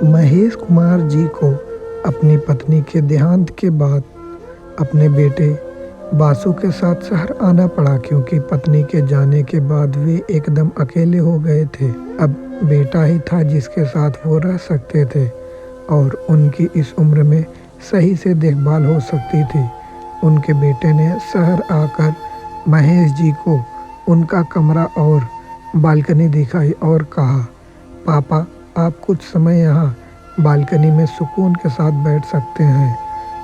महेश कुमार जी को अपनी पत्नी के देहांत के बाद अपने बेटे बासु के साथ शहर आना पड़ा, क्योंकि पत्नी के जाने के बाद वे एकदम अकेले हो गए थे। अब बेटा ही था जिसके साथ वो रह सकते थे और उनकी इस उम्र में सही से देखभाल हो सकती थी। उनके बेटे ने शहर आकर महेश जी को उनका कमरा और बालकनी दिखाई और कहा, पापा आप कुछ समय यहाँ बालकनी में सुकून के साथ बैठ सकते हैं,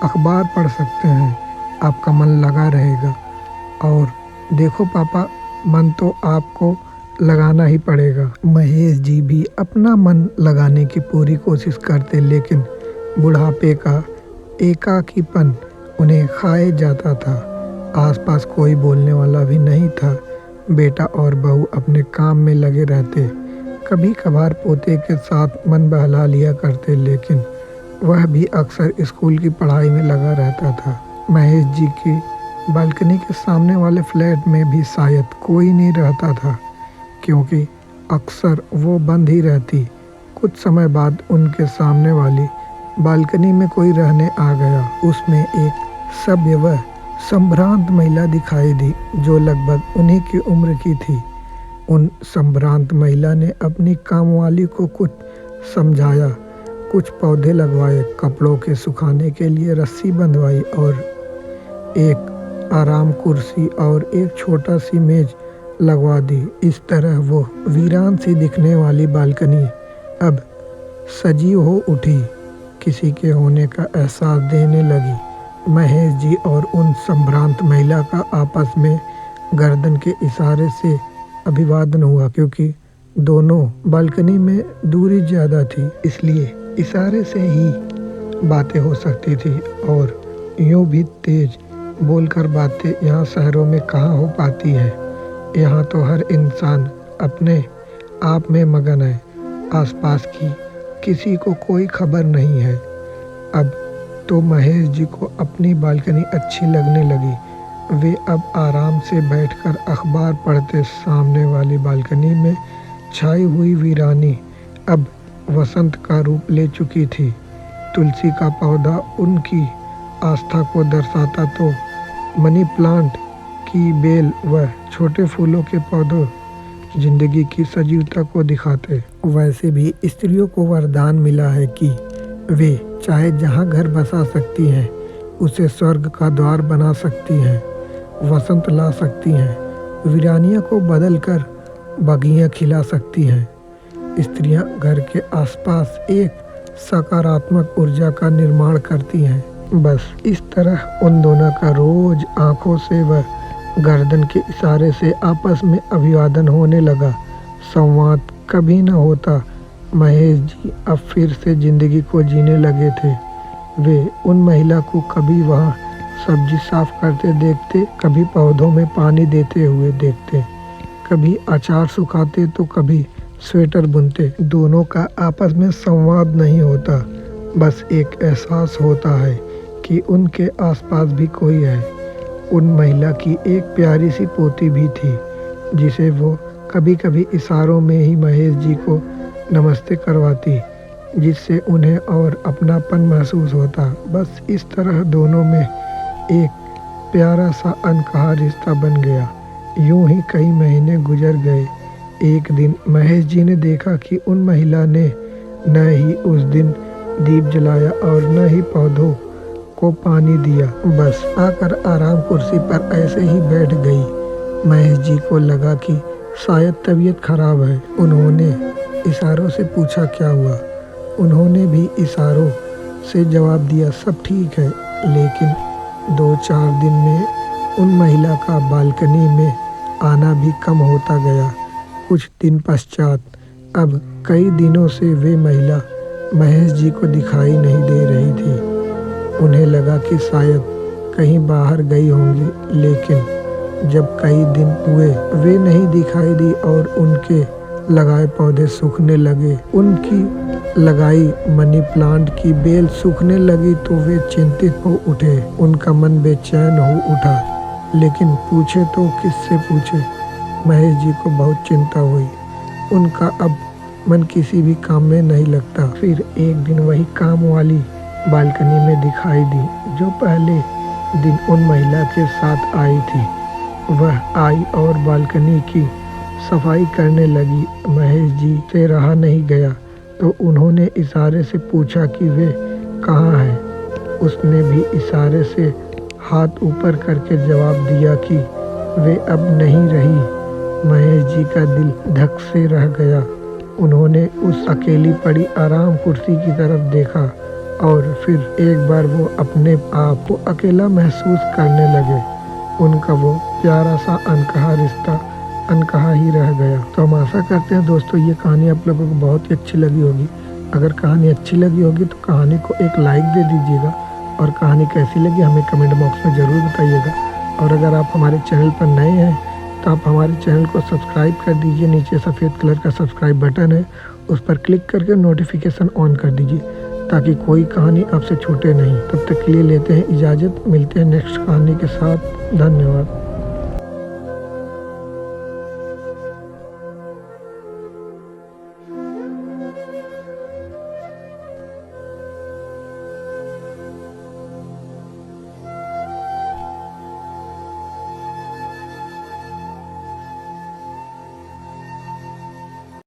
अखबार पढ़ सकते हैं, आपका मन लगा रहेगा। और देखो पापा, मन तो आपको लगाना ही पड़ेगा। महेश जी भी अपना मन लगाने की पूरी कोशिश करते, लेकिन बुढ़ापे का एकाकीपन उन्हें खाए जाता था। आसपास कोई बोलने वाला भी नहीं था। बेटा और बहू अपने काम में लगे रहते। कभी कभार पोते के साथ मन बहला लिया करते, लेकिन वह भी अक्सर स्कूल की पढ़ाई में लगा रहता था। महेश जी की बालकनी के सामने वाले फ्लैट में भी शायद कोई नहीं रहता था, क्योंकि अक्सर वो बंद ही रहती। कुछ समय बाद उनके सामने वाली बालकनी में कोई रहने आ गया। उसमें एक सभ्य व संभ्रांत महिला दिखाई दी, जो लगभग उन्हीं की उम्र की थी। उन संभ्रांत महिला ने अपनी कामवाली को कुछ समझाया, कुछ पौधे लगवाए, कपड़ों के सुखाने के लिए रस्सी बंधवाई और एक आराम कुर्सी और एक छोटा सी मेज लगवा दी। इस तरह वो वीरान सी दिखने वाली बालकनी अब सजीव हो उठी, किसी के होने का एहसास देने लगी। महेश जी और उन संभ्रांत महिला का आपस में गर्दन के इशारे से अभिवादन हुआ, क्योंकि दोनों बालकनी में दूरी ज़्यादा थी, इसलिए इशारे से ही बातें हो सकती थी। और यूँ भी तेज बोलकर बातें यहाँ शहरों में कहाँ हो पाती है। यहाँ तो हर इंसान अपने आप में मगन है, आसपास की किसी को कोई खबर नहीं है। अब तो महेश जी को अपनी बालकनी अच्छी लगने लगी। वे अब आराम से बैठकर अखबार पढ़ते। सामने वाली बालकनी में छाई हुई वीरानी अब वसंत का रूप ले चुकी थी। तुलसी का पौधा उनकी आस्था को दर्शाता, तो मनी प्लांट की बेल व छोटे फूलों के पौधों जिंदगी की सजीवता को दिखाते। वैसे भी स्त्रियों को वरदान मिला है कि वे चाहे जहाँ घर बसा सकती हैं, उसे स्वर्ग का द्वार बना सकती हैं, वसंत ला सकती हैं, वीरानियों को बदलकर बगियाँ खिला सकती हैं। स्त्रियाँ घर के आसपास एक सकारात्मक ऊर्जा का निर्माण करती हैं। बस इस तरह उन दोनों का रोज आंखों से व गर्दन के इशारे से आपस में अभिवादन होने लगा। संवाद कभी न होता। महेश जी अब फिर से जिंदगी को जीने लगे थे। वे उन महिला को कभी वहाँ सब्जी साफ करते देखते, कभी पौधों में पानी देते हुए देखते, कभी अचार सुखाते तो कभी स्वेटर बुनते। दोनों का आपस में संवाद नहीं होता, बस एक एहसास होता है कि उनके आसपास भी कोई है। उन महिला की एक प्यारी सी पोती भी थी, जिसे वो कभी कभी इशारों में ही महेश जी को नमस्ते करवाती, जिससे उन्हें और अपनापन महसूस होता। बस इस तरह दोनों में एक प्यारा सा अनकहा रिश्ता बन गया। यूं ही कई महीने गुजर गए। एक दिन महेश जी ने देखा कि उन महिला ने न ही उस दिन दीप जलाया और न ही पौधों को पानी दिया, बस आकर आराम कुर्सी पर ऐसे ही बैठ गई। महेश जी को लगा कि शायद तबीयत खराब है। उन्होंने इशारों से पूछा क्या हुआ। उन्होंने भी इशारों से जवाब दिया सब ठीक है। लेकिन 2-4 दिन में उन महिला का बालकनी में आना भी कम होता गया। कुछ दिन पश्चात अब कई दिनों से वे महिला महेश जी को दिखाई नहीं दे रही थी। उन्हें लगा कि शायद कहीं बाहर गई होंगी, लेकिन जब कई दिन हुए वे नहीं दिखाई दी और उनके लगाए पौधे सूखने लगे, उनकी लगाई मनी प्लांट की बेल सूखने लगी, तो वे चिंतित हो उठे। उनका मन बेचैन हो उठा, लेकिन पूछे तो किससे पूछे। महेश जी को बहुत चिंता हुई। उनका अब मन किसी भी काम में नहीं लगता। फिर एक दिन वही काम वाली बालकनी में दिखाई दी जो पहले दिन उन महिला के साथ आई थी। वह आई और बालकनी की सफाई करने लगी। महेश जी से रहा नहीं गया तो उन्होंने इशारे से पूछा कि वे कहाँ हैं। उसने भी इशारे से हाथ ऊपर करके जवाब दिया कि वे अब नहीं रही। महेश जी का दिल धक से रह गया। उन्होंने उस अकेली पड़ी आराम कुर्सी की तरफ देखा और फिर एक बार वो अपने आप को अकेला महसूस करने लगे। उनका वो प्यारा सा अनकहा रिश्ता अनकहा ही रह गया। तो हम आशा करते हैं दोस्तों ये कहानी आप लोगों को बहुत ही अच्छी लगी होगी। अगर कहानी अच्छी लगी होगी तो कहानी को एक लाइक दे दीजिएगा और कहानी कैसी लगी हमें कमेंट बॉक्स में ज़रूर बताइएगा। और अगर आप हमारे चैनल पर नए हैं तो आप हमारे चैनल को सब्सक्राइब कर दीजिए। नीचे सफ़ेद कलर का सब्सक्राइब बटन है, उस पर क्लिक करके नोटिफिकेशन ऑन कर दीजिए ताकि कोई कहानी आपसे छूटे नहीं। तब तक के लिए लेते हैं इजाज़त, मिलते हैं नेक्स्ट कहानी के साथ। धन्यवाद।